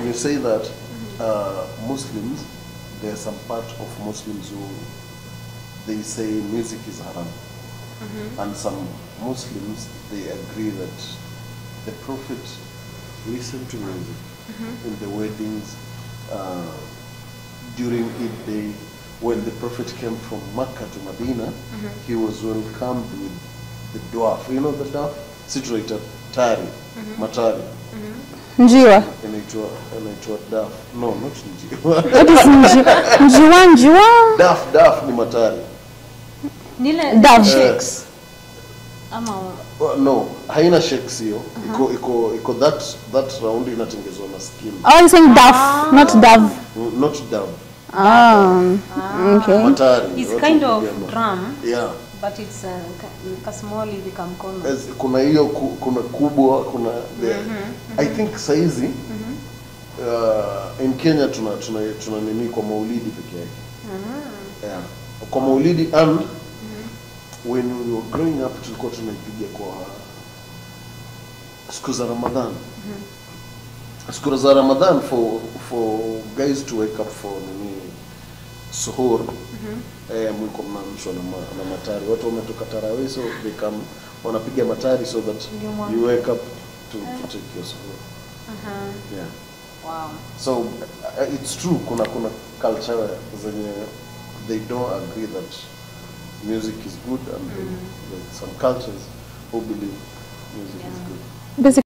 when you say that Muslims, there's some part of Muslims who they say music is haram. And some Muslims, they agree that the Prophet listened to music in the weddings, during Eid day. When the Prophet came from Makkah to Medina, he was welcomed with the dwarf. You know the dwarf? Situated tari, matari. Njiwa. Inaitwa daf. No, not njiwa. What is njiwa? Njiwa? Daf ni matari. Nile Shakes. No, haina shakes hiyo. Iko that round inatengezwa na skin. Oh, you're saying daf, not dove. Not dove. Okay. Matari. It's kind of drum. Yeah. But it's a small become mkono. Kuna hiyo kuna kubwa, kuna I think saizi in Kenya tuna nini kwa maulidi peke yake. Yeah. Kwa maulidi and when we were growing up tulikuwa tunaipiga kwa siku za Ramadan. Siku za Ramadan for guys to wake up for nini suhur. Mwiko mnaamshwa na matari. Watu wametoka tarawih, so they come wanapiga matari so that you wake up to take your suhur. Yeah. Wow. So it's true kuna culture zenye they don't agree that music is good, and some cultures who believe music is good.